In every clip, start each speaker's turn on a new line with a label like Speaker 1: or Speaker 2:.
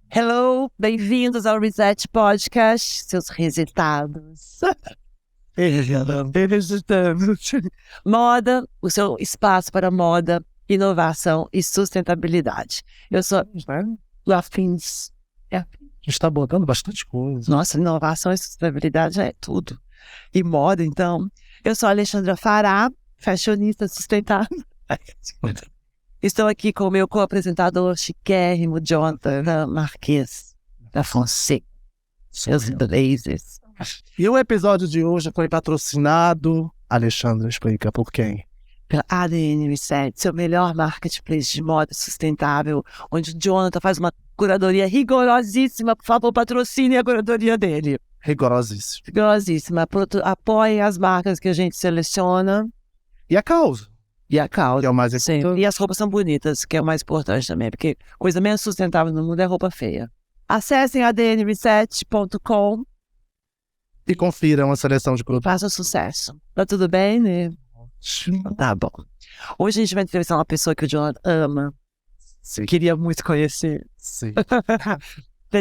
Speaker 1: Hello, bem-vindos ao Reset Podcast, seus resultados. Moda, o seu espaço para moda, inovação e sustentabilidade. Eu sou Lafins.
Speaker 2: A gente está botando bastante coisa.
Speaker 1: Nossa, inovação e sustentabilidade é tudo. E moda, então. Eu sou a Alexandra Fará, fashionista sustentável. Estou aqui com o meu co-apresentador chiquérrimo, Jonathan Marques da Fonseca. Seus blazers.
Speaker 2: E o episódio de hoje foi patrocinado, Alexandra, explica por quem?
Speaker 1: Pela ADN Reset, seu melhor marketplace de moda sustentável, onde o Jonathan faz uma curadoria rigorosíssima. Por favor, patrocine a curadoria dele.
Speaker 2: Rigorosíssimo.
Speaker 1: Rigorosíssima. Apoie as marcas que a gente seleciona.
Speaker 2: E a causa.
Speaker 1: E a causa.
Speaker 2: Que é o mais importante.
Speaker 1: E as roupas são bonitas, que é o mais importante também, porque coisa menos sustentável no mundo é roupa feia. Acessem adnreset.com
Speaker 2: e confiram a seleção de produtos.
Speaker 1: Faça sucesso. Tá tudo bem, né? Tá bom. Hoje a gente vai entrevistar uma pessoa que o Jonathan ama.
Speaker 2: Sim.
Speaker 1: Queria muito conhecer.
Speaker 2: Sim.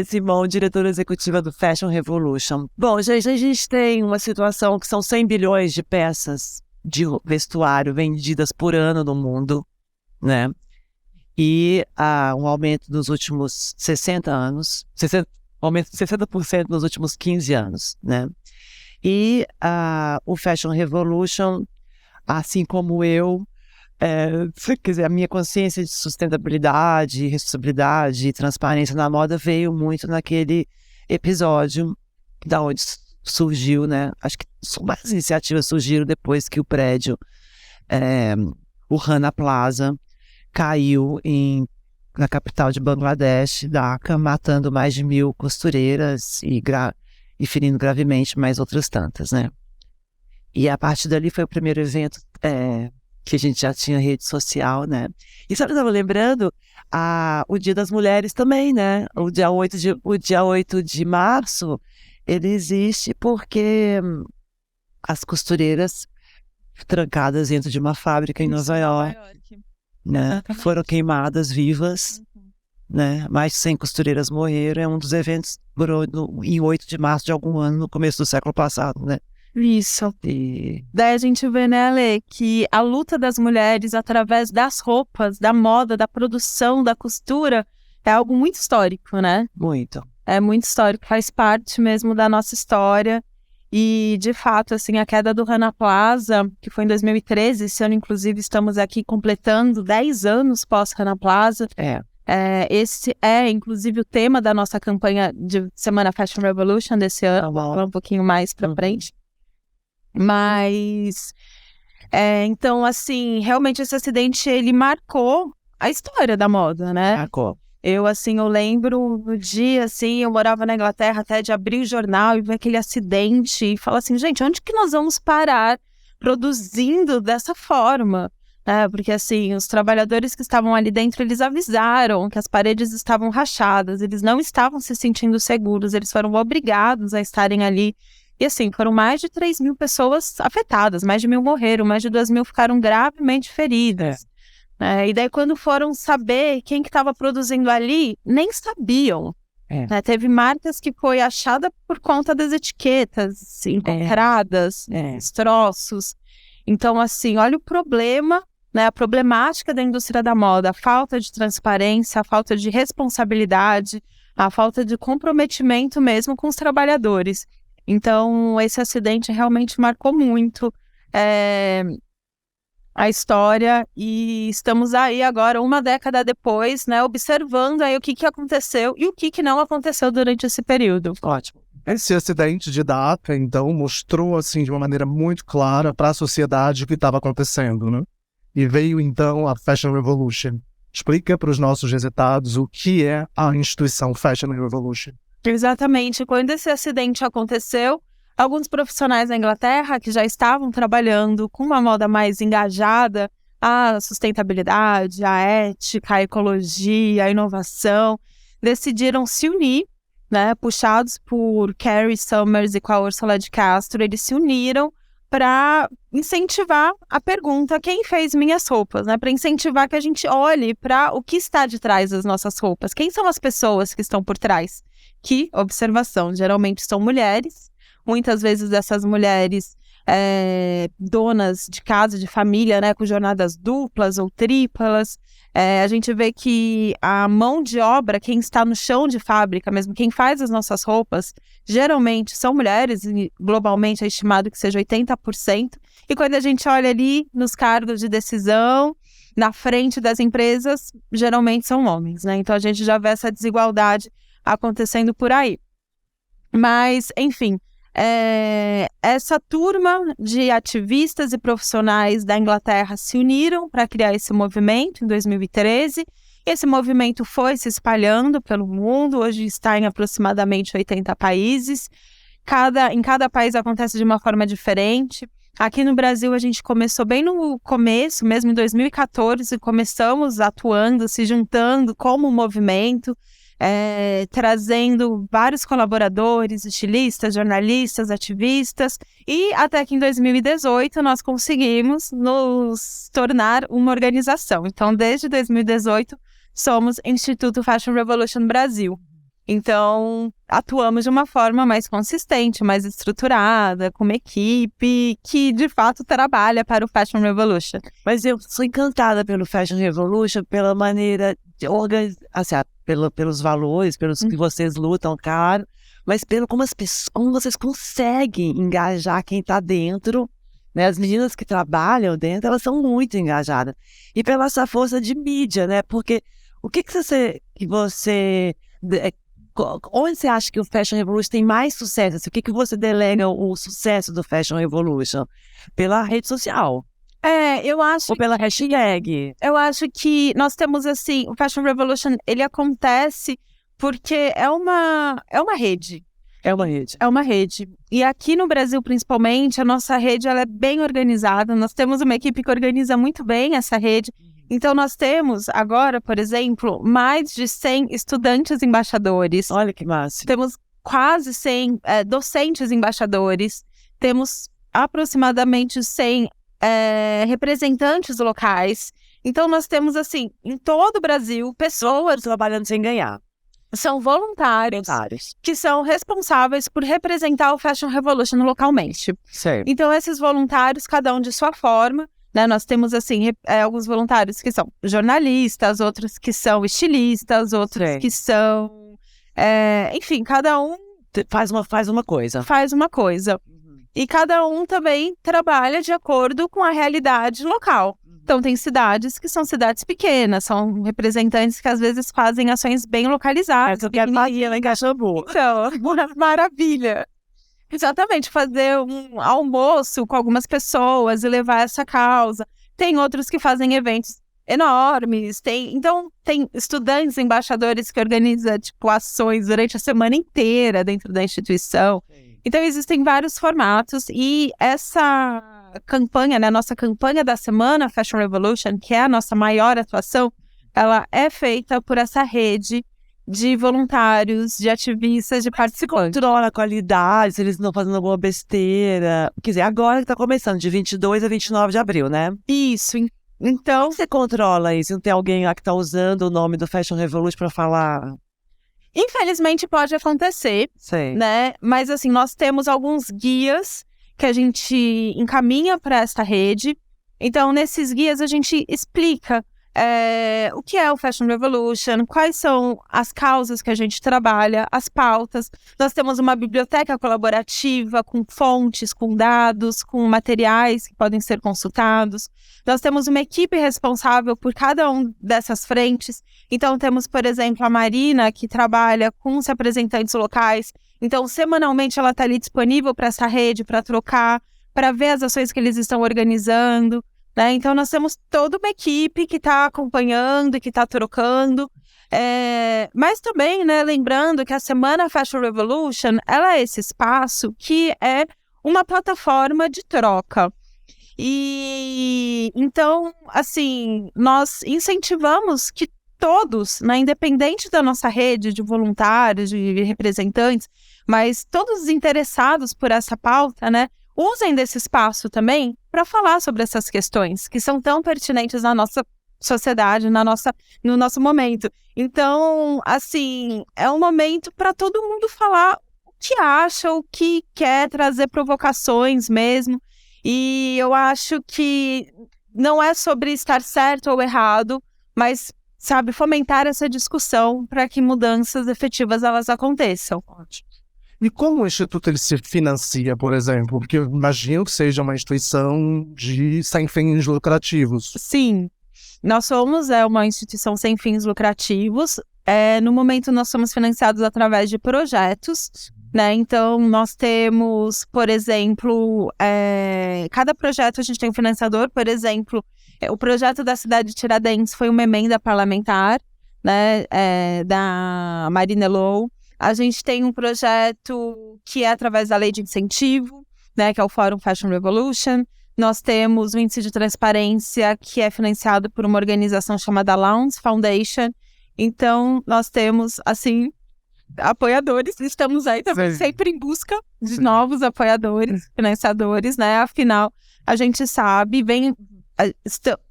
Speaker 1: Simão, diretora executiva do Fashion Revolution. Bom, gente, a gente tem uma situação que são 100 bilhões de peças de vestuário vendidas por ano no mundo, né? E um aumento nos últimos 60 anos, aumento de 60% nos últimos 15 anos, né? E o Fashion Revolution, assim como eu, quer dizer, a minha consciência de sustentabilidade, responsabilidade e transparência na moda veio muito naquele episódio da onde surgiu, né? Acho que várias iniciativas surgiram depois que o prédio, o Rana Plaza, caiu na capital de Bangladesh, Dhaka, matando mais de 1.000 costureiras e ferindo gravemente mais outras tantas, né? E a partir dali foi o primeiro evento que a gente já tinha rede social, né? E sabe, eu estava lembrando o Dia das Mulheres também, né? O dia 8 de março, ele existe porque as costureiras trancadas dentro de uma fábrica em Nova York, né, foram queimadas vivas, né? Mais de 100 costureiras morreram. É um dos eventos em 8 de março de algum ano, no começo do século passado, né?
Speaker 3: Isso. Daí a gente vê, né, Ale, que a luta das mulheres através das roupas, da moda, da produção, da costura, é algo muito histórico, né?
Speaker 1: Muito.
Speaker 3: É muito histórico, faz parte mesmo da nossa história. E, de fato, assim, a queda do Rana Plaza, que foi em 2013, esse ano, inclusive, estamos aqui completando 10 anos pós-Rana Plaza. Esse é, inclusive, o tema da nossa campanha de Semana Fashion Revolution desse ano. Vou falar um pouquinho mais pra frente. Mas, então, assim, realmente esse acidente, ele marcou a história da moda, né?
Speaker 1: Marcou.
Speaker 3: Eu lembro no dia, assim, eu morava na Inglaterra até de abrir o jornal e ver aquele acidente e falar assim, gente, onde que nós vamos parar produzindo dessa forma? Porque, assim, os trabalhadores que estavam ali dentro, eles avisaram que as paredes estavam rachadas, eles não estavam se sentindo seguros, eles foram obrigados a estarem ali. E, assim, foram mais de 3.000 pessoas afetadas, mais de 1.000 morreram, mais de 2.000 ficaram gravemente feridas. E daí, quando foram saber quem que estava produzindo ali, nem sabiam. Teve marcas que foi achada por conta das etiquetas encontradas, destroços. Então, assim, olha o problema, né, a problemática da indústria da moda, a falta de transparência, a falta de responsabilidade, a falta de comprometimento mesmo com os trabalhadores. Então, esse acidente realmente marcou muito a história, e estamos aí agora, uma década depois, né, observando aí o que aconteceu e o que não aconteceu durante esse período.
Speaker 1: Ótimo.
Speaker 2: Esse acidente de Dhaka, então, mostrou, assim, de uma maneira muito clara para a sociedade o que estava acontecendo, né? E veio, então, a Fashion Revolution. Explica para os nossos resultados o que é a instituição Fashion Revolution.
Speaker 3: Exatamente. Quando esse acidente aconteceu, alguns profissionais da Inglaterra que já estavam trabalhando com uma moda mais engajada, a sustentabilidade, a ética, a ecologia, a inovação, decidiram se unir, né, puxados por Carrie Summers e com a Ursula de Castro, eles se uniram para incentivar a pergunta: quem fez minhas roupas? Né? Para incentivar que a gente olhe para o que está de trás das nossas roupas. Quem são as pessoas que estão por trás? Que, observação, geralmente são mulheres. Muitas vezes essas mulheres donas de casa, de família, né, com jornadas duplas ou triplas. A gente vê que a mão de obra, quem está no chão de fábrica mesmo, quem faz as nossas roupas, geralmente são mulheres, e globalmente é estimado que seja 80%. E quando a gente olha ali nos cargos de decisão, na frente das empresas, geralmente são homens, né? Então a gente já vê essa desigualdade acontecendo por aí. Mas, enfim, essa turma de ativistas e profissionais da Inglaterra se uniram para criar esse movimento em 2013. Esse movimento foi se espalhando pelo mundo, hoje está em aproximadamente 80 países. Em cada país acontece de uma forma diferente. Aqui no Brasil a gente começou bem no começo, mesmo em 2014, começamos atuando, se juntando como movimento, trazendo vários colaboradores, estilistas, jornalistas, ativistas, e até que em 2018 nós conseguimos nos tornar uma organização. Então, desde 2018, somos Instituto Fashion Revolution Brasil. Então, atuamos de uma forma mais consistente, mais estruturada, com uma equipe que, de fato, trabalha para o Fashion Revolution.
Speaker 1: Mas eu sou encantada pelo Fashion Revolution, pela maneira de organizar, assim, pelos valores, pelos que vocês lutam, claro, mas como vocês conseguem engajar quem está dentro, né? As meninas que trabalham dentro, elas são muito engajadas. E pela essa força de mídia, né? Porque o que você onde você acha que o Fashion Revolution tem mais sucesso? Assim, o que você delega o sucesso do Fashion Revolution? Pela rede social.
Speaker 3: Eu acho...
Speaker 1: Ou pela hashtag.
Speaker 3: Eu acho que nós temos, assim, o Fashion Revolution, ele acontece porque é uma rede.
Speaker 1: É uma rede.
Speaker 3: É uma rede. E aqui no Brasil, principalmente, a nossa rede ela é bem organizada. Nós temos uma equipe que organiza muito bem essa rede. Então, nós temos agora, por exemplo, mais de 100 estudantes embaixadores.
Speaker 1: Olha que massa.
Speaker 3: Temos quase 100 docentes embaixadores. Temos aproximadamente 100 representantes locais. Então, nós temos, assim, em todo o Brasil, pessoas
Speaker 1: trabalhando sem ganhar.
Speaker 3: São voluntários que são responsáveis por representar o Fashion Revolution localmente.
Speaker 1: Certo.
Speaker 3: Então, esses voluntários, cada um de sua forma, né? Nós temos, assim, alguns voluntários que são jornalistas, outros que são estilistas, outros que são... enfim, cada um...
Speaker 1: Faz uma coisa.
Speaker 3: Faz uma coisa. E cada um também trabalha de acordo com a realidade local. Então, tem cidades que são cidades pequenas, são representantes que às vezes fazem ações bem localizadas.
Speaker 1: Eu quero Maria lá em Caxambu.
Speaker 3: Então, maravilha. Exatamente, fazer um almoço com algumas pessoas e levar essa causa. Tem outros que fazem eventos enormes. Então, tem estudantes, embaixadores que organizam ações durante a semana inteira dentro da instituição. Então, existem vários formatos e essa campanha, né, a nossa campanha da semana Fashion Revolution, que é a nossa maior atuação, ela é feita por essa rede de voluntários, de ativistas, de participantes.
Speaker 1: Controla a qualidade, se eles não estão fazendo alguma besteira. Quer dizer, agora que está começando, de 22 a 29 de abril, né?
Speaker 3: Isso. Então,
Speaker 1: você controla isso? Não tem alguém lá que está usando o nome do Fashion Revolution para falar...
Speaker 3: Infelizmente pode acontecer, né? Mas assim, nós temos alguns guias que a gente encaminha para esta rede. Então, nesses guias a gente explica o que é o Fashion Revolution, quais são as causas que a gente trabalha, as pautas. Nós temos uma biblioteca colaborativa com fontes, com dados, com materiais que podem ser consultados. Nós temos uma equipe responsável por cada uma dessas frentes. Então, temos, por exemplo, a Marina, que trabalha com os representantes locais. Então, semanalmente, ela está ali disponível para essa rede, para trocar, para ver as ações que eles estão organizando, né? Então, nós temos toda uma equipe que está acompanhando e que está trocando. Mas também, né, lembrando que a Semana Fashion Revolution, ela é esse espaço que é uma plataforma de troca. E então, assim, nós incentivamos que todos, né, independente da nossa rede de voluntários, de representantes, mas todos os interessados por essa pauta, né, usem desse espaço também para falar sobre essas questões que são tão pertinentes na nossa sociedade, no nosso momento. Então, assim, é um momento para todo mundo falar o que acha, o que quer, trazer provocações mesmo. E eu acho que não é sobre estar certo ou errado, mas, sabe, fomentar essa discussão para que mudanças efetivas elas aconteçam.
Speaker 2: Ótimo. E como o Instituto ele se financia, por exemplo? Porque eu imagino que seja uma instituição sem fins lucrativos.
Speaker 3: Sim, nós somos uma instituição sem fins lucrativos. No momento, nós somos financiados através de projetos, né? Então, nós temos, por exemplo, cada projeto a gente tem um financiador. Por exemplo, o projeto da cidade de Tiradentes foi uma emenda parlamentar, né? Da Marina Low. A gente tem um projeto que é através da lei de incentivo, né? Que é o Fórum Fashion Revolution. Nós temos o índice de transparência, que é financiado por uma organização chamada Lowndes Foundation. Então, nós temos, assim, apoiadores. Estamos aí também sempre em busca de novos apoiadores, financiadores, né? Afinal, a gente sabe,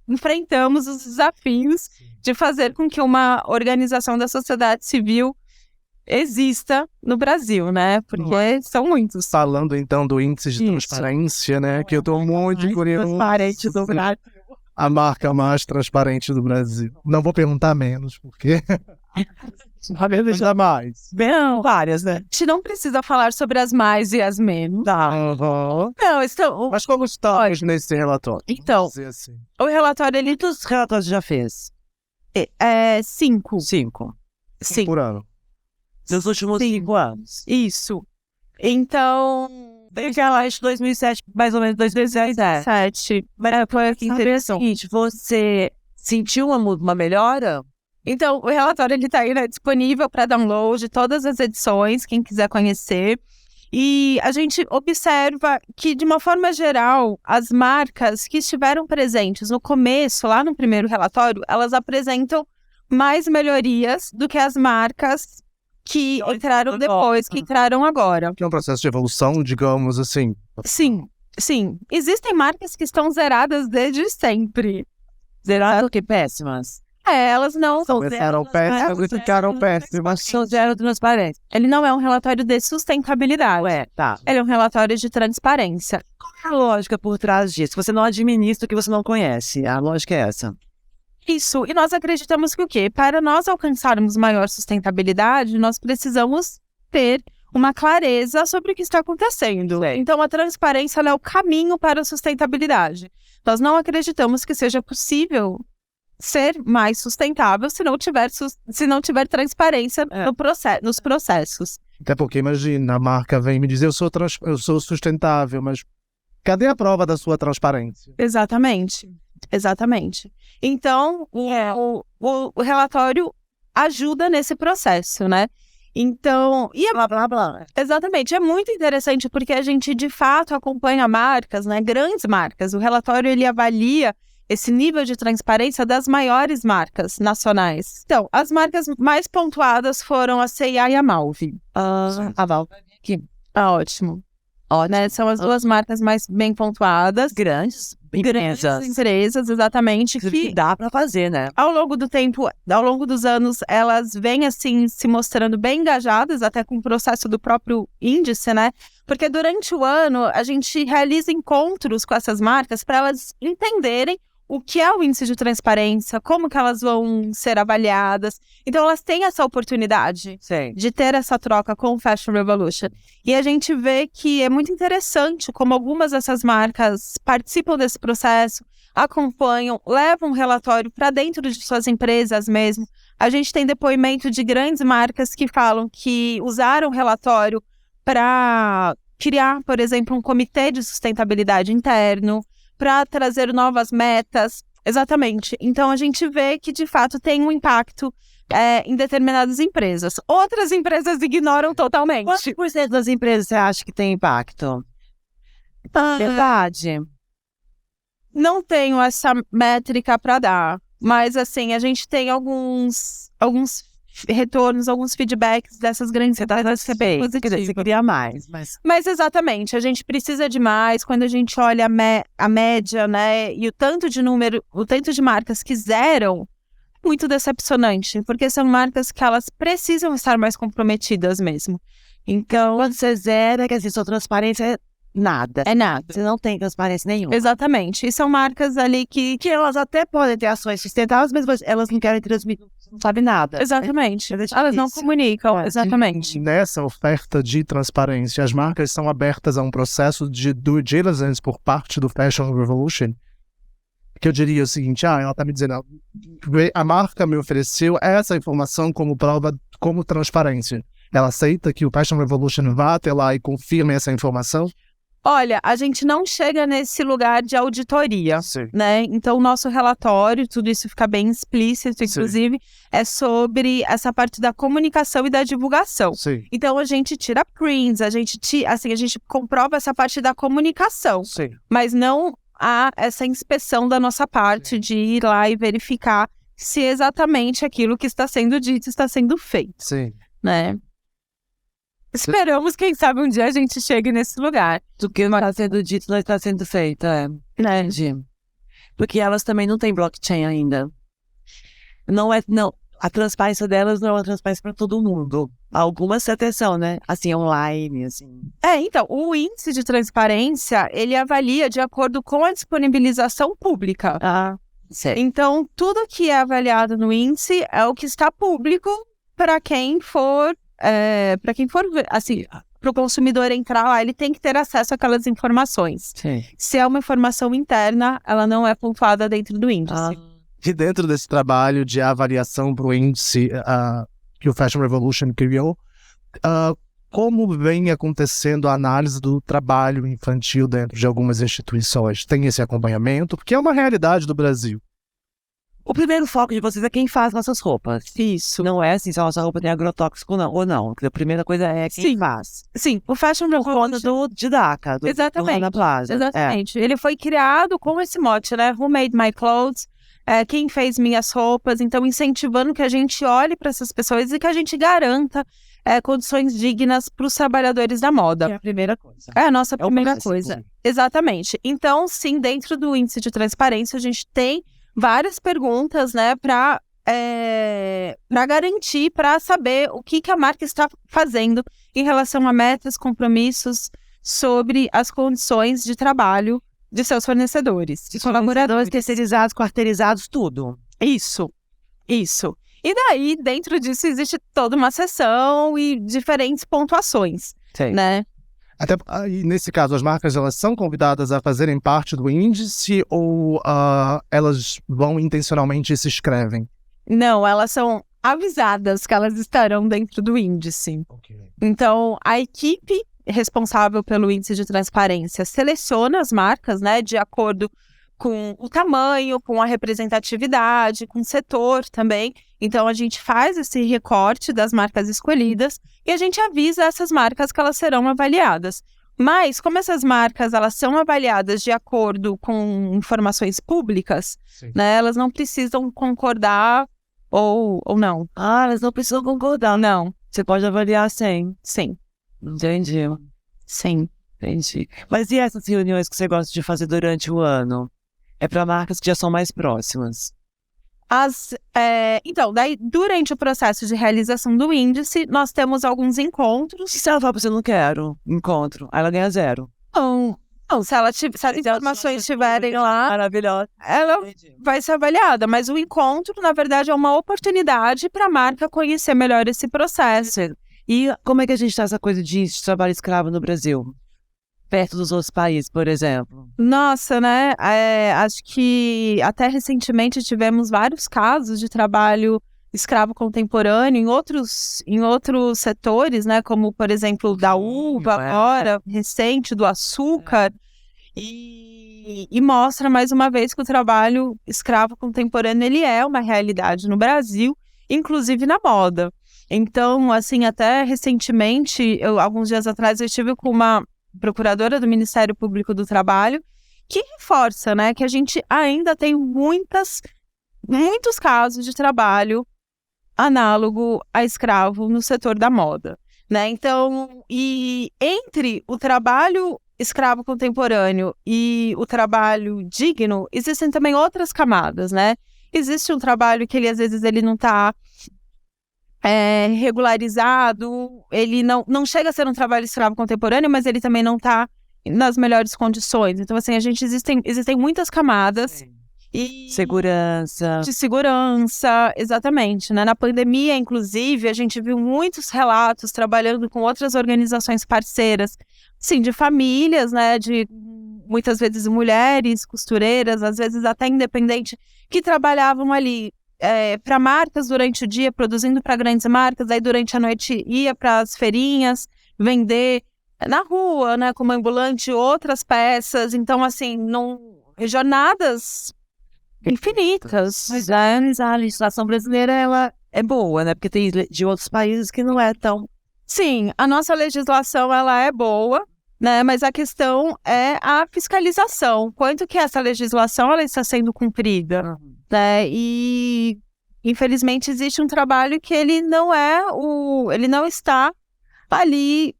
Speaker 3: enfrentamos os desafios de fazer com que uma organização da sociedade civil exista no Brasil, né? Porque são muitos.
Speaker 2: Falando, então, do índice de transparência, né? Que eu estou muito curioso.
Speaker 3: Transparente do Brasil.
Speaker 2: A marca mais transparente do Brasil. Não vou perguntar menos, porque... Ainda mais.
Speaker 1: Bem, várias, né?
Speaker 3: A gente não precisa falar sobre as mais e as menos. Não,
Speaker 2: Mas como estamos nesse relatório?
Speaker 3: Então,
Speaker 2: Assim.
Speaker 3: O relatório,
Speaker 1: Quantos relatórios já fez?
Speaker 3: 5.
Speaker 1: 5.
Speaker 3: Sim.
Speaker 2: Por ano.
Speaker 1: Nos últimos 5 anos.
Speaker 3: Isso. Então...
Speaker 1: Desde lá de 2007, mais ou menos 2010.
Speaker 3: 7.
Speaker 1: Foi que interessante. Você sentiu uma melhora?
Speaker 3: Então, o relatório está aí, né, disponível para download, todas as edições, quem quiser conhecer. E a gente observa que, de uma forma geral, as marcas que estiveram presentes no começo, lá no primeiro relatório, elas apresentam mais melhorias do que as marcas que entraram depois, que entraram agora.
Speaker 2: Que é um processo de evolução, digamos assim.
Speaker 3: Sim. Existem marcas que estão zeradas desde sempre.
Speaker 1: Zeradas que péssimas?
Speaker 3: Elas não são
Speaker 2: Começaram péssimas e ficaram péssimas.
Speaker 1: São zero transparência.
Speaker 3: Ele não é um relatório de sustentabilidade.
Speaker 1: Tá.
Speaker 3: Ele é um relatório de transparência.
Speaker 1: Qual é a lógica por trás disso? Você não administra o que você não conhece. A lógica é essa.
Speaker 3: Isso. E nós acreditamos que o quê? Para nós alcançarmos maior sustentabilidade, nós precisamos ter uma clareza sobre o que está acontecendo. Então, a transparência é o caminho para a sustentabilidade. Nós não acreditamos que seja possível ser mais sustentável se não tiver transparência nos processos.
Speaker 2: Até porque, imagina, a marca vem me dizer, eu sou sustentável, mas cadê a prova da sua transparência?
Speaker 3: Exatamente. Então, o relatório ajuda nesse processo, né? Então,
Speaker 1: blá, blá, blá.
Speaker 3: Exatamente, é muito interessante porque a gente, de fato, acompanha marcas, né? Grandes marcas. O relatório, ele avalia esse nível de transparência das maiores marcas nacionais. Então, as marcas mais pontuadas foram a C&A e a Malve.
Speaker 1: A Malve aqui.
Speaker 3: Ótimo. Né? São as duas marcas mais bem pontuadas.
Speaker 1: Grandes
Speaker 3: empresas, exatamente.
Speaker 1: Que dá para fazer, né?
Speaker 3: Ao longo do tempo, ao longo dos anos, elas vêm, assim, se mostrando bem engajadas, até com o processo do próprio índice, né? Porque durante o ano, a gente realiza encontros com essas marcas para elas entenderem o que é o índice de transparência, como que elas vão ser avaliadas. Então, elas têm essa oportunidade de ter essa troca com o Fashion Revolution. E a gente vê que é muito interessante como algumas dessas marcas participam desse processo, acompanham, levam um relatório para dentro de suas empresas mesmo. A gente tem depoimento de grandes marcas que falam que usaram o relatório para criar, por exemplo, um comitê de sustentabilidade interno, para trazer novas metas. Exatamente. Então, a gente vê que, de fato, tem um impacto em determinadas empresas. Outras empresas ignoram totalmente.
Speaker 1: Quantos por cento das empresas você acha que tem impacto? Verdade.
Speaker 3: Não tenho essa métrica para dar, mas assim, a gente tem alguns retornos, alguns feedbacks dessas grandes empresas positivos.
Speaker 1: Você queria mais,
Speaker 3: Mas exatamente, a gente precisa de mais quando a gente olha a média, né, e o tanto de marcas que zeram, muito decepcionante, porque são marcas que elas precisam estar mais comprometidas mesmo. Então,
Speaker 1: quando você zera, quer dizer, sua transparência é nada.
Speaker 3: é nada.
Speaker 1: Você não tem transparência nenhuma.
Speaker 3: Exatamente. E são marcas ali que
Speaker 1: elas até podem ter ações sustentáveis, mas elas não querem transmitir, não sabem nada.
Speaker 3: Exatamente.
Speaker 1: É
Speaker 3: Elas não
Speaker 1: difícil.
Speaker 3: comunicam,
Speaker 1: É.
Speaker 3: exatamente.
Speaker 2: Nessa oferta de transparência, as marcas são abertas a um processo de due diligence por parte do Fashion Revolution. Que eu diria o seguinte, ela está me dizendo, a marca me ofereceu essa informação como prova, como transparência. Ela aceita que o Fashion Revolution vá até lá e confirme essa informação?
Speaker 3: Olha, a gente não chega nesse lugar de auditoria,
Speaker 2: Sim.
Speaker 3: né? Então, o nosso relatório, tudo isso fica bem explícito, inclusive, é sobre essa parte da comunicação e da divulgação.
Speaker 2: Sim.
Speaker 3: Então, a gente tira prints, a gente comprova essa parte da comunicação,
Speaker 2: Sim.
Speaker 3: mas não há essa inspeção da nossa parte de ir lá e verificar se exatamente aquilo que está sendo dito está sendo feito,
Speaker 2: Sim.
Speaker 3: né? Esperamos, quem sabe, um dia a gente chegue nesse lugar.
Speaker 1: Do que não está sendo dito, não está sendo feito,
Speaker 3: Né?
Speaker 1: Entendi. Porque elas também não têm blockchain ainda. Não, a transparência delas não é uma transparência para todo mundo. Algumas têm atenção, né? Assim, online, assim.
Speaker 3: Então, o índice de transparência, ele avalia de acordo com a disponibilização pública.
Speaker 1: Certo.
Speaker 3: Então, tudo que é avaliado no índice é o que está público para quem for, assim, para o consumidor entrar lá, ele tem que ter acesso àquelas informações.
Speaker 1: Sim.
Speaker 3: Se é uma informação interna, ela não é pontuada dentro do índice.
Speaker 2: E dentro desse trabalho de avaliação para o índice que o Fashion Revolution criou, como vem acontecendo a análise do trabalho infantil dentro de algumas instituições? Tem esse acompanhamento? Porque é uma realidade do Brasil.
Speaker 1: O primeiro foco de vocês é quem faz nossas roupas.
Speaker 3: Isso.
Speaker 1: Não é assim, se a nossa roupa tem agrotóxico ou não. A primeira coisa é quem faz.
Speaker 3: Sim, o Fashion
Speaker 1: Por conta
Speaker 3: Revolution...
Speaker 1: de DACA, do Rana Plaza.
Speaker 3: Exatamente. Ele foi criado com esse mote, né? Who made my clothes? Quem fez minhas roupas? Então, incentivando que a gente olhe para essas pessoas e que a gente garanta condições dignas para os trabalhadores da moda.
Speaker 1: É a primeira coisa.
Speaker 3: É a nossa primeira
Speaker 1: processo
Speaker 3: coisa.
Speaker 1: público.
Speaker 3: Exatamente. Então, sim, dentro do índice de transparência, a gente tem várias perguntas, né, para garantir, para saber o que a marca está fazendo em relação a metas, compromissos sobre as condições de trabalho de seus fornecedores.
Speaker 1: De colaboradores terceirizados, quarteirizados, tudo.
Speaker 3: Isso. E daí, dentro disso, existe toda uma seção e diferentes pontuações,
Speaker 1: Sim.
Speaker 3: né?
Speaker 2: Até aí, nesse caso, as marcas elas são convidadas a fazerem parte do índice ou elas vão intencionalmente e se inscrevem?
Speaker 3: Não, elas são avisadas que elas estarão dentro do índice. Então, a equipe responsável pelo índice de transparência seleciona as marcas, né, de acordo com o tamanho, com a representatividade, com o setor também. Então, a gente faz esse recorte das marcas escolhidas e a gente avisa essas marcas que elas serão avaliadas. Mas, como essas marcas elas são avaliadas de acordo com informações públicas, né, elas não precisam concordar ou não.
Speaker 1: Elas não precisam concordar.
Speaker 3: Não.
Speaker 1: Você pode avaliar sem.
Speaker 3: Sim.
Speaker 1: Entendi.
Speaker 3: Sim.
Speaker 1: Entendi. Mas e essas reuniões que você gosta de fazer durante o ano? É para marcas que já são mais próximas.
Speaker 3: Então, daí, durante o processo de realização do índice, nós temos alguns encontros.
Speaker 1: E se ela fala pra você, não quero encontro, aí ela ganha 0.
Speaker 3: Não, se as informações estiverem lá,
Speaker 1: Maravilhosa.
Speaker 3: ela vai ser avaliada. Mas o encontro, na verdade, é uma oportunidade para a marca conhecer melhor esse processo.
Speaker 1: E como é que a gente tá essa coisa de trabalho escravo no Brasil? Perto dos outros países, por exemplo.
Speaker 3: Nossa, né? Acho que até recentemente tivemos vários casos de trabalho escravo contemporâneo em outros setores, né? Como, por exemplo, da uva agora, recente, do açúcar. E mostra, mais uma vez, que o trabalho escravo contemporâneo ele é uma realidade no Brasil, inclusive na moda. Então, assim, até recentemente, alguns dias atrás, eu estive com uma procuradora do Ministério Público do Trabalho que reforça, né, que a gente ainda tem muitos casos de trabalho análogo a escravo no setor da moda, né? Então, e entre o trabalho escravo contemporâneo e o trabalho digno, existem também outras camadas, né? Existe um trabalho que às vezes ele não está regularizado, ele não chega a ser um trabalho escravo contemporâneo, mas ele também não está nas melhores condições. Então, assim, existem muitas camadas. E
Speaker 1: Segurança.
Speaker 3: de segurança, exatamente, né? Na pandemia, inclusive, a gente viu muitos relatos trabalhando com outras organizações parceiras, sim, de famílias, né? De muitas vezes mulheres, costureiras, às vezes até independente, que trabalhavam ali para marcas durante o dia, produzindo para grandes marcas, aí durante a noite ia para as feirinhas vender na rua, né? Como ambulante, outras peças. Então, assim, jornadas infinitas.
Speaker 1: Mas a legislação brasileira, ela é boa, né? Porque tem de outros países que não é tão...
Speaker 3: Sim, a nossa legislação, ela é boa, né? Mas a questão é a fiscalização. Quanto que essa legislação, ela está sendo cumprida, né? E, infelizmente, existe um trabalho que ele não está ali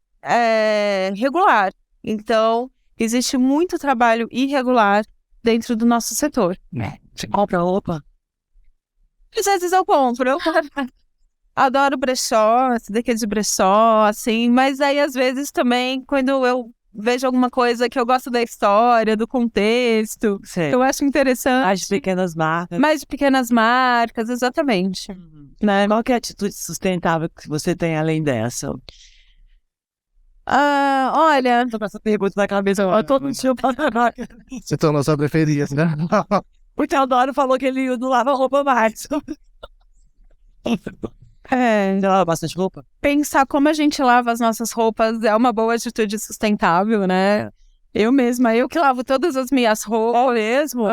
Speaker 3: regular. Então, existe muito trabalho irregular dentro do nosso setor.
Speaker 1: Você compra roupa?
Speaker 3: Às vezes eu compro, eu adoro brechó, esse daqui é de brechó, assim, mas aí às vezes também, quando eu vejo alguma coisa que eu gosto da história, do contexto, eu acho interessante.
Speaker 1: Mais de pequenas marcas.
Speaker 3: Mais de pequenas marcas, exatamente. Né?
Speaker 1: Qual que é a atitude sustentável que você tem além dessa?
Speaker 3: Olha...
Speaker 1: Tô com essa pergunta na cabeça, todo mundo tinha
Speaker 2: Você tornou sua preferida, né?
Speaker 1: O Teodoro falou que ele não lava roupa mais. Você lava bastante roupa?
Speaker 3: Pensar como a gente lava as nossas roupas é uma boa atitude sustentável, né? Eu que lavo todas as minhas roupas.
Speaker 1: Mesmo?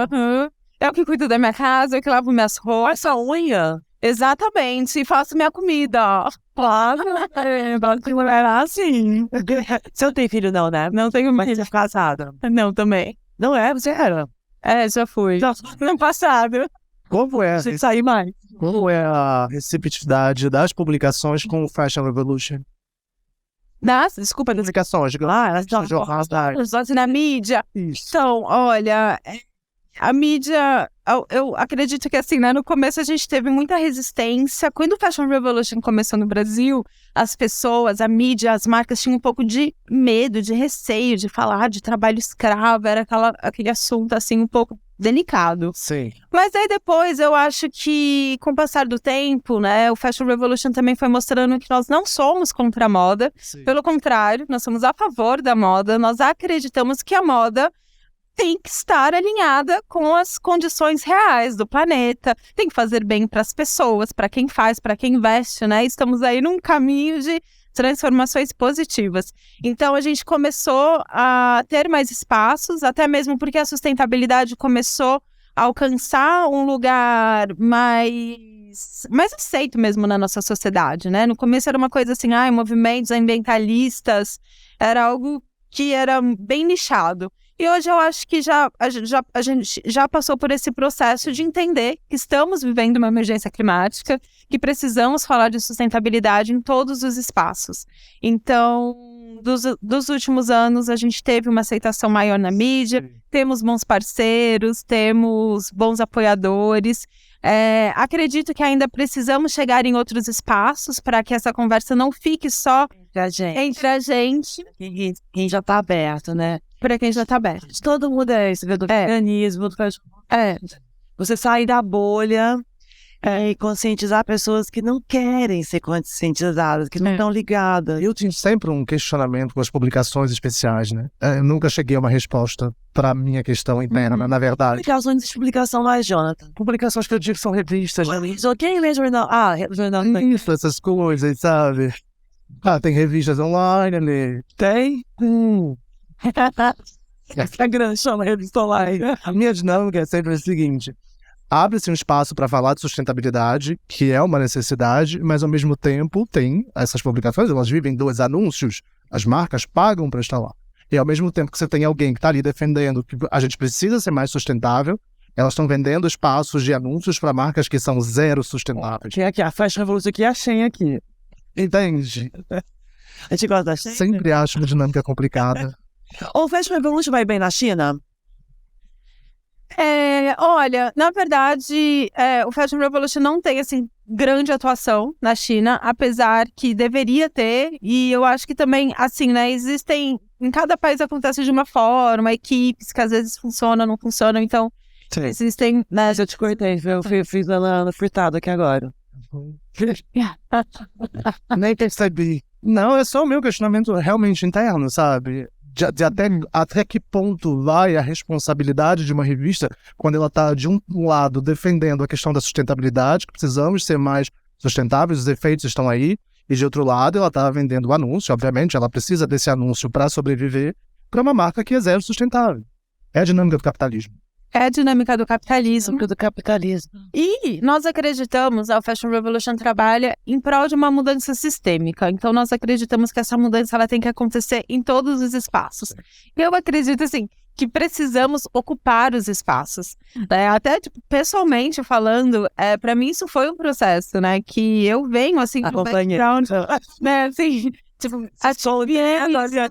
Speaker 3: Eu que cuido da minha casa, eu que lavo minhas roupas.
Speaker 1: Essa unha?
Speaker 3: Exatamente, e faço minha comida.
Speaker 1: Claro, era assim. Você não tem filho não, né?
Speaker 3: Não tenho
Speaker 1: Mas
Speaker 3: filho.
Speaker 1: você é casada?
Speaker 3: Não, também.
Speaker 1: Não é? Você era?
Speaker 3: Já fui. No passado.
Speaker 2: Como é?
Speaker 1: Você sair mais.
Speaker 2: Como é a receptividade das publicações com o Fashion Revolution?
Speaker 3: Desculpa,
Speaker 2: Publicações,
Speaker 1: Elas estão
Speaker 3: na mídia.
Speaker 2: Isso.
Speaker 3: Então, olha, a mídia, eu acredito que assim, né, no começo a gente teve muita resistência. Quando o Fashion Revolution começou no Brasil, as pessoas, a mídia, as marcas tinham um pouco de medo, de receio de falar de trabalho escravo, era aquele assunto assim um pouco delicado.
Speaker 2: Sim.
Speaker 3: Mas aí depois eu acho que com o passar do tempo, né, o Fashion Revolution também foi mostrando que nós não somos contra a moda.
Speaker 2: Sim.
Speaker 3: Pelo contrário, nós somos a favor da moda, nós acreditamos que a moda tem que estar alinhada com as condições reais do planeta, tem que fazer bem para as pessoas, para quem faz, para quem veste, né? Estamos aí num caminho de transformações positivas. Então, a gente começou a ter mais espaços, até mesmo porque a sustentabilidade começou a alcançar um lugar mais aceito mesmo na nossa sociedade, né? No começo era uma coisa assim, movimentos ambientalistas, era algo que era bem nichado. E hoje eu acho que a gente já passou por esse processo de entender que estamos vivendo uma emergência climática, que precisamos falar de sustentabilidade em todos os espaços. Então, dos últimos anos, a gente teve uma aceitação maior na mídia, temos bons parceiros, temos bons apoiadores. Acredito que ainda precisamos chegar em outros espaços para que essa conversa não fique só entre a gente.
Speaker 1: Quem já está aberto, né?
Speaker 3: Para quem já está aberto.
Speaker 1: Todo mundo isso, do veganismo, do você sair da bolha e conscientizar pessoas que não querem ser conscientizadas, que não estão ligadas.
Speaker 2: Eu tinha sempre um questionamento com as publicações especiais, né? Eu nunca cheguei a uma resposta para a minha questão interna, na verdade.
Speaker 1: Publicações de publicação mais, Jonathan.
Speaker 2: Publicações que eu digo que são revistas, né?
Speaker 1: Quem lê jornal? Jornal tem.
Speaker 2: Isso, essas coisas, sabe? Tem revistas online ali.
Speaker 1: Tem? Instagram chama revista online.
Speaker 2: A minha dinâmica é sempre a seguinte: abre-se um espaço para falar de sustentabilidade, que é uma necessidade, mas ao mesmo tempo tem essas publicações, elas vivem dos anúncios, as marcas pagam para estar lá. E ao mesmo tempo que você tem alguém que está ali defendendo que a gente precisa ser mais sustentável, elas estão vendendo espaços de anúncios para marcas que são zero sustentáveis.
Speaker 1: Tem aqui a Fashion Revolution aqui e a Shein aqui.
Speaker 2: Entende?
Speaker 1: A gente gosta da Shein.
Speaker 2: Sempre acho uma dinâmica complicada.
Speaker 1: O Fashion Revolution vai bem na China?
Speaker 3: Olha, na verdade, o Fashion Revolution não tem, assim, grande atuação na China, apesar que deveria ter, e eu acho que também, assim, né, existem, em cada país acontece de uma forma, equipes que às vezes funcionam, não funcionam, então, existem, né...
Speaker 1: Mas eu te cortei, eu fiz ela fritada aqui agora.
Speaker 2: Nem percebi. Não, é só o meu questionamento realmente interno, sabe? De até que ponto vai a responsabilidade de uma revista quando ela está, de um lado, defendendo a questão da sustentabilidade, que precisamos ser mais sustentáveis, os efeitos estão aí, e de outro lado, ela está vendendo o anúncio, obviamente, ela precisa desse anúncio para sobreviver, para uma marca que é zero sustentável. É a dinâmica do capitalismo.
Speaker 3: É a dinâmica do capitalismo. E nós acreditamos, a Fashion Revolution trabalha em prol de uma mudança sistêmica. Então, nós acreditamos que essa mudança ela tem que acontecer em todos os espaços. Eu acredito, assim, que precisamos ocupar os espaços. Até, tipo, pessoalmente falando, para mim isso foi um processo, né? Que eu venho, assim, do background, né? Assim... Tipo,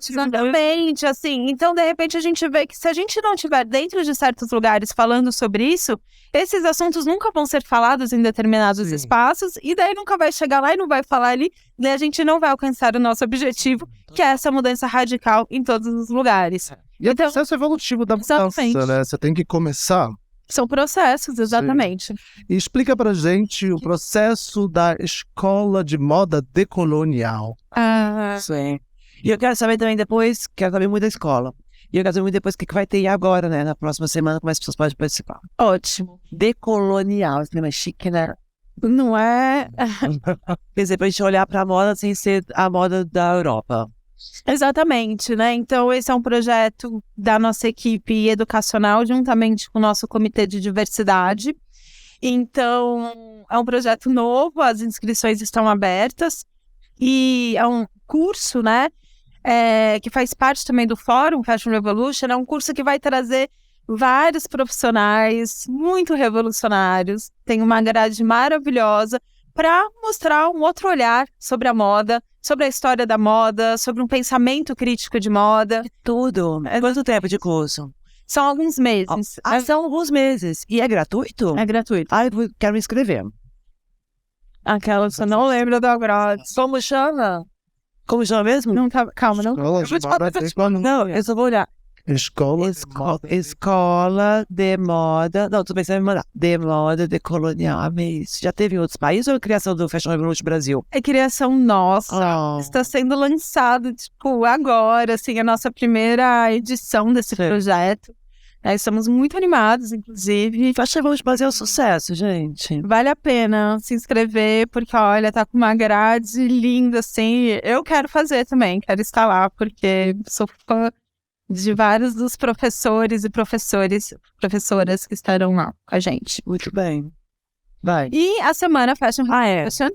Speaker 3: exatamente, assim. Então, de repente, a gente vê que se a gente não estiver dentro de certos lugares falando sobre isso, esses assuntos nunca vão ser falados em determinados espaços, e daí nunca vai chegar lá e não vai falar ali, e a gente não vai alcançar o nosso objetivo, que é essa mudança radical em todos os lugares.
Speaker 2: E é o processo evolutivo da mudança, né? Você tem que começar...
Speaker 3: São processos, exatamente.
Speaker 2: Sim. E explica pra gente o processo da escola de moda decolonial.
Speaker 1: Sim. E eu quero saber também depois, quero saber muito da escola. E eu quero saber muito depois o que vai ter agora, né? Na próxima semana, como as pessoas podem participar.
Speaker 3: Ótimo.
Speaker 1: Decolonial, esse nome é chique, né?
Speaker 3: Não é...
Speaker 1: Quer dizer, pra gente olhar pra moda sem ser a moda da Europa.
Speaker 3: Exatamente, né? Então, esse é um projeto da nossa equipe educacional, juntamente com o nosso comitê de diversidade. Então, é um projeto novo, as inscrições estão abertas. E é um curso, né? Que faz parte também do Fórum Fashion Revolution. É um curso que vai trazer vários profissionais muito revolucionários. Tem uma grade maravilhosa para mostrar um outro olhar sobre a moda, sobre a história da moda, sobre um pensamento crítico de moda.
Speaker 1: Tudo. Quanto tempo de curso?
Speaker 3: São alguns meses.
Speaker 1: São alguns meses. E é gratuito?
Speaker 3: É gratuito.
Speaker 1: Eu quero me inscrever.
Speaker 3: Aquela, você não lembra da grade.
Speaker 1: Como chama? Como chama mesmo?
Speaker 3: Não tá, calma, não.
Speaker 1: Não, eu só vou olhar. Escola de moda. Não, tudo bem, você vai me mandar. De moda decolonial. Amei isso. Já teve em outros países ou é criação do Fashion Revolution Brasil?
Speaker 3: É criação nossa. Está sendo lançado, tipo, agora, assim, a nossa primeira edição desse projeto. Estamos muito animados, inclusive.
Speaker 1: Fashion Revolution Brasil é um sucesso, gente.
Speaker 3: Vale a pena se inscrever, porque, olha, tá com uma grade linda, assim. Eu quero fazer também, quero estar lá, porque sou fã de vários dos professores e professoras que estarão lá com a gente.
Speaker 1: Muito bem. Vai.
Speaker 3: E a Semana Fashion Revolution,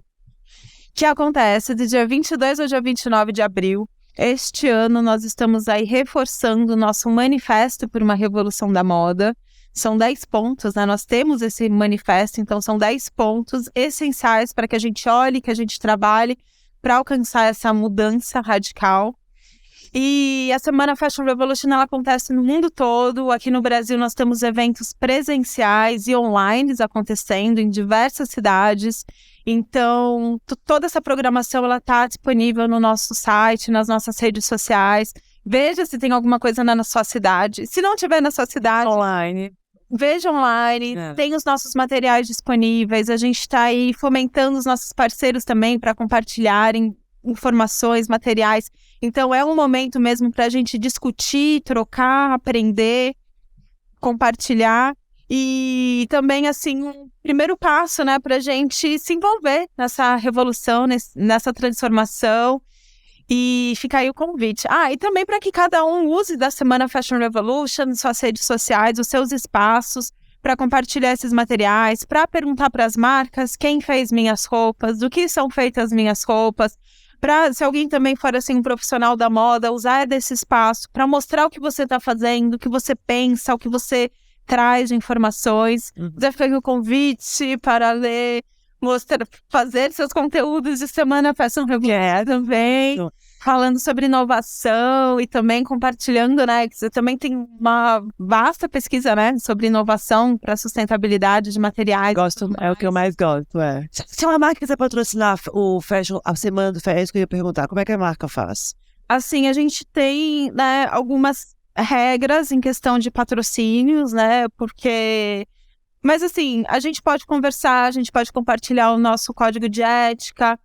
Speaker 3: que acontece do dia 22 ao dia 29 de abril. Este ano nós estamos aí reforçando o nosso manifesto por uma revolução da moda. São 10 pontos, né? Nós temos esse manifesto, então são 10 pontos essenciais para que a gente olhe, que a gente trabalhe para alcançar essa mudança radical. E a Semana Fashion Revolution ela acontece no mundo todo. Aqui no Brasil nós temos eventos presenciais e online acontecendo em diversas cidades. Então, toda essa programação ela está disponível no nosso site, nas nossas redes sociais. Veja se tem alguma coisa na sua cidade. Se não tiver na sua cidade,
Speaker 1: online.
Speaker 3: Veja online, tem os nossos materiais disponíveis. A gente está aí fomentando os nossos parceiros também para compartilharem informações, materiais. Então, é um momento mesmo para a gente discutir, trocar, aprender, compartilhar. E também, assim, um primeiro passo, né, para a gente se envolver nessa revolução, nessa transformação. E fica aí o convite. E também para que cada um use da Semana Fashion Revolution, suas redes sociais, os seus espaços, para compartilhar esses materiais, para perguntar para as marcas quem fez minhas roupas, do que são feitas minhas roupas, se alguém também for assim um profissional da moda, usar desse espaço para mostrar o que você está fazendo, o que você pensa, o que você traz de informações. Já fica aqui o convite para ler, fazer seus conteúdos de Semana Fashion Review também, falando sobre inovação e também compartilhando, né, que você também tem uma vasta pesquisa, né, sobre inovação para sustentabilidade de materiais.
Speaker 1: É o que eu mais gosto, Se uma marca quiser patrocinar o fashion, a Semana do Fashion, eu ia perguntar, como é que a marca faz?
Speaker 3: Assim, a gente tem, né, algumas regras em questão de patrocínios, né, porque... Mas assim, a gente pode conversar, a gente pode compartilhar o nosso código de ética,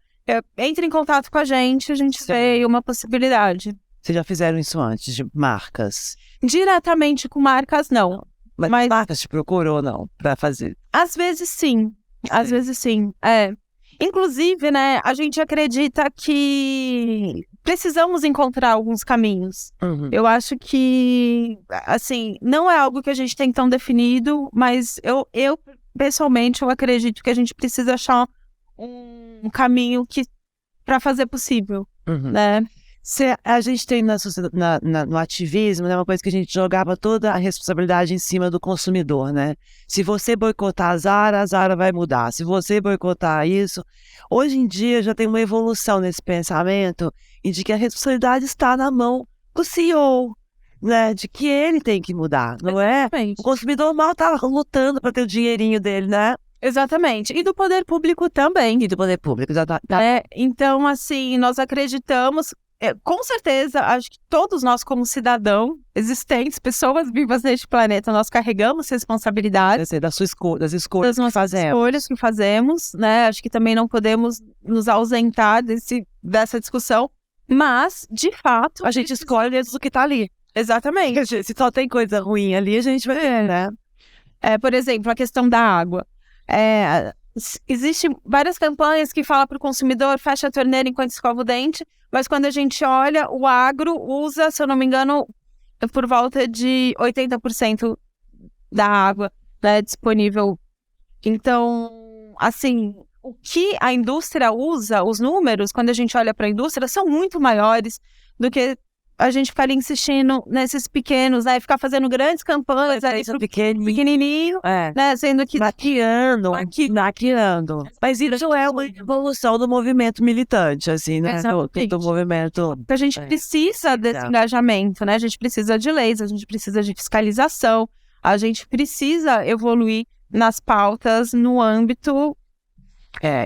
Speaker 3: entre em contato com a gente vê uma possibilidade.
Speaker 1: Vocês já fizeram isso antes, de marcas?
Speaker 3: Diretamente com marcas, não.
Speaker 1: Mas marcas te procuram ou não, pra fazer?
Speaker 3: Às vezes sim, Inclusive, né, a gente acredita que precisamos encontrar alguns caminhos. Eu acho que, assim, não é algo que a gente tem tão definido, mas eu pessoalmente, eu acredito que a gente precisa achar um caminho para fazer possível, né?
Speaker 1: A gente tem no ativismo, né, uma coisa que a gente jogava toda a responsabilidade em cima do consumidor, né? Se você boicotar a Zara vai mudar. Se você boicotar isso... Hoje em dia já tem uma evolução nesse pensamento e de que a responsabilidade está na mão do CEO, né? De que ele tem que mudar, não é? O consumidor mal está lutando para ter o dinheirinho dele, né?
Speaker 3: Exatamente. E do poder público também.
Speaker 1: E do poder público, exatamente.
Speaker 3: Então, assim, nós acreditamos... com certeza, acho que todos nós como cidadão existentes, pessoas vivas neste planeta, nós carregamos responsabilidade
Speaker 1: das escolhas que
Speaker 3: fazemos, né? Acho que também não podemos nos ausentar dessa discussão, mas, de fato...
Speaker 1: A gente escolhe dentro do que está ali.
Speaker 3: Exatamente.
Speaker 1: Se só tem coisa ruim ali, a gente vai ver, né?
Speaker 3: Por exemplo, a questão da água. Existem várias campanhas que falam para o consumidor, fecha a torneira enquanto escova o dente, mas quando a gente olha, o agro usa, se eu não me engano, por volta de 80% da água, né, disponível. Então, assim, o que a indústria usa, os números, quando a gente olha para a indústria, são muito maiores do que a gente ficar ali insistindo nesses pequenos, né? Ficar fazendo grandes campanhas ali pro pequenininho, né? Sendo que...
Speaker 1: Maquiando. Mas isso é uma evolução do movimento militante, assim, né? Do movimento...
Speaker 3: A gente precisa desse engajamento, né? A gente precisa de leis, a gente precisa de fiscalização, a gente precisa evoluir nas pautas no âmbito...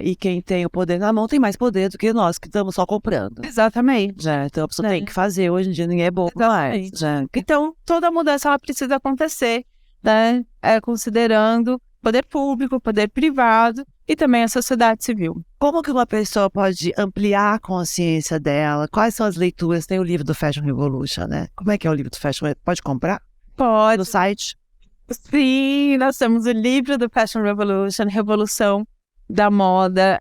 Speaker 1: E quem tem o poder na mão tem mais poder do que nós que estamos só comprando.
Speaker 3: Exatamente.
Speaker 1: Então a pessoa tem que fazer. Hoje em dia ninguém é bobo mais.
Speaker 3: Então toda mudança ela precisa acontecer, né? Considerando poder público, poder privado e também a sociedade civil.
Speaker 1: Como que uma pessoa pode ampliar a consciência dela? Quais são as leituras? Tem o livro do Fashion Revolution, né? Como é que é o livro do Fashion? Pode comprar?
Speaker 3: Pode.
Speaker 1: No site?
Speaker 3: Sim, nós temos o livro do Fashion Revolution, Revolução da Moda,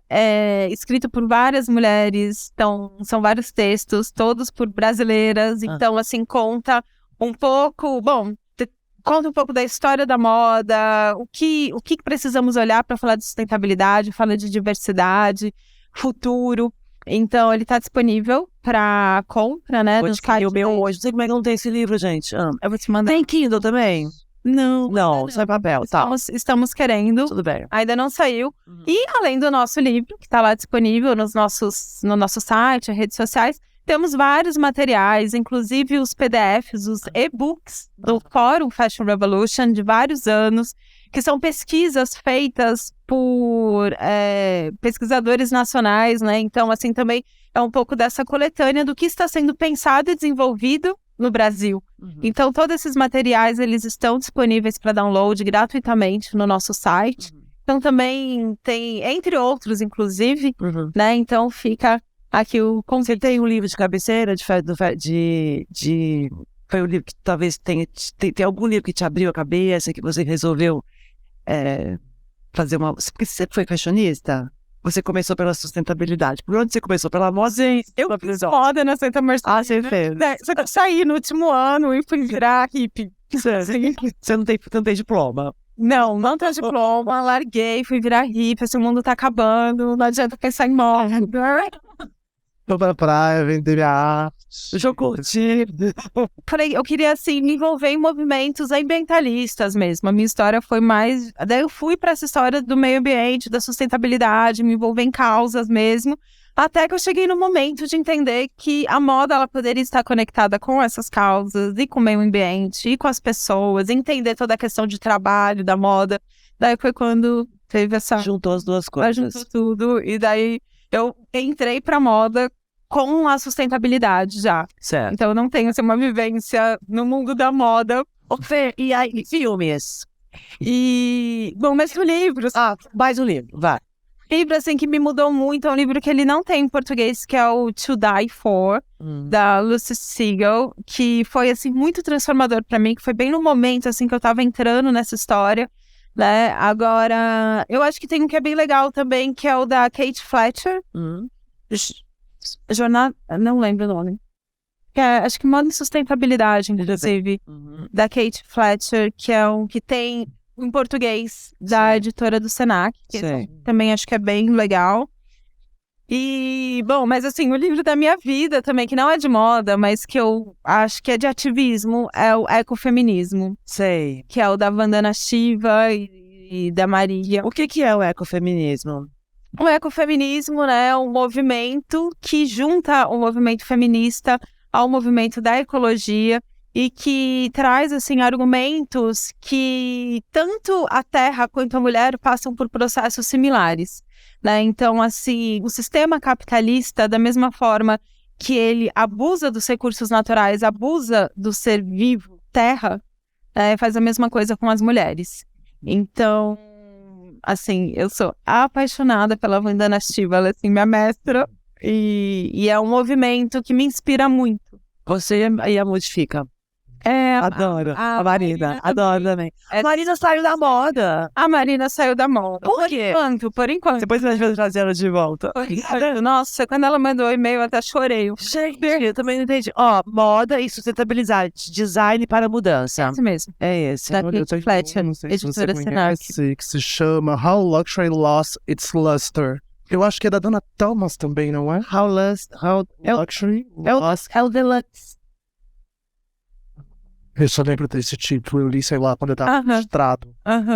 Speaker 3: escrito por várias mulheres, então são vários textos, todos por brasileiras, então assim, conta um pouco da história da moda, o que precisamos olhar para falar de sustentabilidade, fala de diversidade, futuro, então ele está disponível para compra, né?
Speaker 1: O meu hoje, não sei como é que não tem esse livro, gente.
Speaker 3: Eu vou te mandar.
Speaker 1: Tem Kindle também? Não, só é papel, tá.
Speaker 3: Estamos querendo.
Speaker 1: Tudo bem.
Speaker 3: Ainda não saiu. E além do nosso livro, que está lá disponível no nosso site, redes sociais, temos vários materiais, inclusive os PDFs, os e-books do Fórum Fashion Revolution de vários anos, que são pesquisas feitas por pesquisadores nacionais, né? Então, assim, também é um pouco dessa coletânea do que está sendo pensado e desenvolvido no Brasil. Então, todos esses materiais, eles estão disponíveis para download gratuitamente no nosso site. Então, também tem, entre outros, inclusive, né? Então, fica aqui o convite.
Speaker 1: Você tem um livro de cabeceira foi um livro que talvez tem algum livro que te abriu a cabeça, que você resolveu fazer uma... Porque você foi fashionista? Você começou pela sustentabilidade. Por onde você começou? Pela moda?
Speaker 3: Eu fiz moda na Santa Mercedes.
Speaker 1: Você fez.
Speaker 3: Só que eu saí no último ano e fui virar hippie.
Speaker 1: Você não tem diploma?
Speaker 3: Não tenho diploma. Larguei, fui virar hippie. Esse mundo tá acabando. Não adianta pensar em moda.
Speaker 2: Vou pra praia, vender minha arte.
Speaker 1: Deixa eu curtir.
Speaker 3: Falei, eu queria, assim, me envolver em movimentos ambientalistas mesmo. A minha história foi mais... Daí eu fui para essa história do meio ambiente, da sustentabilidade, me envolver em causas mesmo. Até que eu cheguei no momento de entender que a moda, ela poderia estar conectada com essas causas, e com o meio ambiente, e com as pessoas, entender toda a questão de trabalho, da moda. Daí foi quando teve essa...
Speaker 1: Juntou as duas
Speaker 3: Ela
Speaker 1: coisas.
Speaker 3: juntou tudo, e daí eu entrei pra moda com a sustentabilidade já.
Speaker 1: Certo.
Speaker 3: Então eu não tenho assim, uma vivência no mundo da moda.
Speaker 1: Ô, Fê, e aí, filmes?
Speaker 3: Bom, mas livros.
Speaker 1: Mais um livro, vai.
Speaker 3: Livro, assim, que me mudou muito, é um livro que ele não tem em português, que é o To Die For, da Lucy Siegel, que foi, assim, muito transformador pra mim, que foi bem no momento, assim, que eu tava entrando nessa história, né? Agora, eu acho que tem um que é bem legal também, que é o da Kate Fletcher, Jornada, não lembro o nome. Acho que Moda e Sustentabilidade, inclusive, da Kate Fletcher, que é um que tem em português, da editora do Senac, que também acho que é bem legal. E, bom, mas assim, o livro da minha vida também, que não é de moda, mas que eu acho que é de ativismo, é o Ecofeminismo.
Speaker 1: Sei.
Speaker 3: Que é o da Vandana Shiva e da Maria.
Speaker 1: O que é o ecofeminismo?
Speaker 3: O ecofeminismo, né, é um movimento que junta o movimento feminista ao movimento da ecologia e que traz, assim, argumentos que tanto a terra quanto a mulher passam por processos similares, né? Então, assim, o sistema capitalista, da mesma forma que ele abusa dos recursos naturais, abusa do ser vivo, terra, faz a mesma coisa com as mulheres. Então, assim, eu sou apaixonada pela Vandana Shiva, ela é, assim, minha mestra, e é um movimento que me inspira muito.
Speaker 1: Você e a Modifica. Adoro. A Marina.
Speaker 3: Marina
Speaker 1: Adoro também. A Marina saiu da moda.
Speaker 3: A Marina saiu da moda.
Speaker 1: Por quê?
Speaker 3: Por enquanto.
Speaker 1: Depois a gente vai trazer ela de volta.
Speaker 3: Nossa, quando ela mandou o e-mail, eu até chorei.
Speaker 1: Gente, eu também não entendi. Moda e sustentabilidade. Design para mudança.
Speaker 3: É isso mesmo.
Speaker 1: É esse.
Speaker 3: Da
Speaker 2: Olha, eu
Speaker 3: Kate
Speaker 2: tenho
Speaker 3: Fletcher,
Speaker 2: não sei se você
Speaker 3: editora Senac.
Speaker 2: conhece, que se chama How Luxury Lost Its Luster. Eu acho que é da Dona Thomas também, não é?
Speaker 1: How
Speaker 2: Luxury Lost.
Speaker 3: É o Deluxe.
Speaker 2: Eu só lembro desse título, eu li, sei lá, quando eu tava frustrado,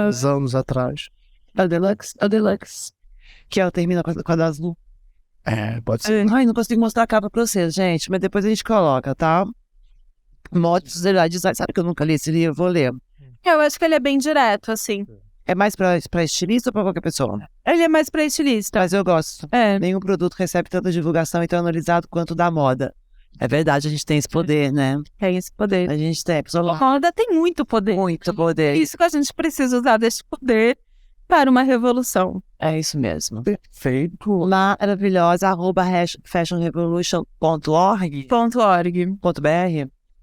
Speaker 2: uns anos atrás.
Speaker 1: É o Deluxe. Que ela termina com a da azul.
Speaker 2: Pode ser.
Speaker 1: Ai, não consigo mostrar a capa pra vocês, gente, mas depois a gente coloca, tá? Moda e Sustentabilidade Design. Sabe que eu nunca li esse livro? Vou ler.
Speaker 3: Eu acho que ele é bem direto, assim.
Speaker 1: É mais pra estilista ou pra qualquer pessoa?
Speaker 3: Ele é mais pra estilista.
Speaker 1: Mas eu gosto. Nenhum produto recebe tanta divulgação e tão analisado quanto o da moda. É verdade, a gente tem esse poder, né?
Speaker 3: Tem esse poder.
Speaker 1: A gente tem.
Speaker 3: A moda tem muito poder.
Speaker 1: Muito poder.
Speaker 3: Isso que a gente precisa usar desse poder para uma revolução.
Speaker 1: É isso mesmo.
Speaker 2: Perfeito.
Speaker 1: Maravilhosa, @fashionrevolution.org.
Speaker 3: .org.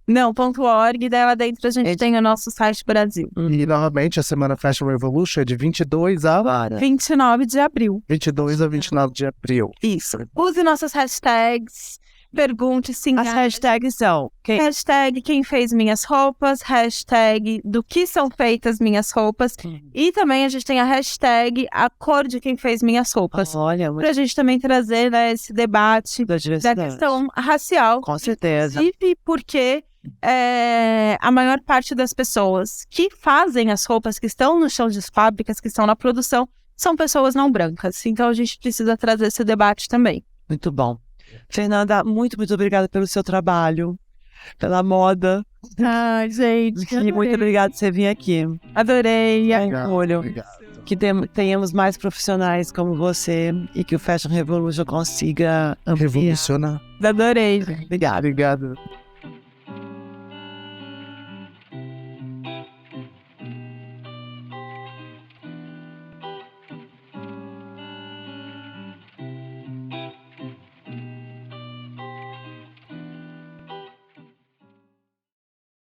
Speaker 3: Não, .org, daí lá dentro a gente tem o nosso site Brasil.
Speaker 2: E novamente a Semana Fashion Revolution é de 22 a
Speaker 3: 29 de abril.
Speaker 2: 22 a 29 de abril.
Speaker 3: Isso. Use nossas hashtags, pergunte, sim.
Speaker 1: As hashtags são...
Speaker 3: Hashtag quem fez minhas roupas, hashtag do que são feitas minhas roupas. E também a gente tem a hashtag a cor de quem fez minhas roupas.
Speaker 1: Olha,
Speaker 3: pra gente também trazer, né, esse debate
Speaker 1: da
Speaker 3: questão racial.
Speaker 1: Com certeza.
Speaker 3: Inclusive porque a maior parte das pessoas que fazem as roupas, que estão no chão de fábricas, que estão na produção, são pessoas não brancas. Então a gente precisa trazer esse debate também.
Speaker 1: Muito bom. Fernanda, muito obrigada pelo seu trabalho, pela moda.
Speaker 3: Ai, gente.
Speaker 1: E muito obrigada por você vir aqui.
Speaker 3: Adorei.
Speaker 1: Orgulho. Que tenhamos mais profissionais como você e que o Fashion Revolution consiga
Speaker 2: revolucionar.
Speaker 3: Adorei.
Speaker 1: Obrigada.
Speaker 2: Obrigado.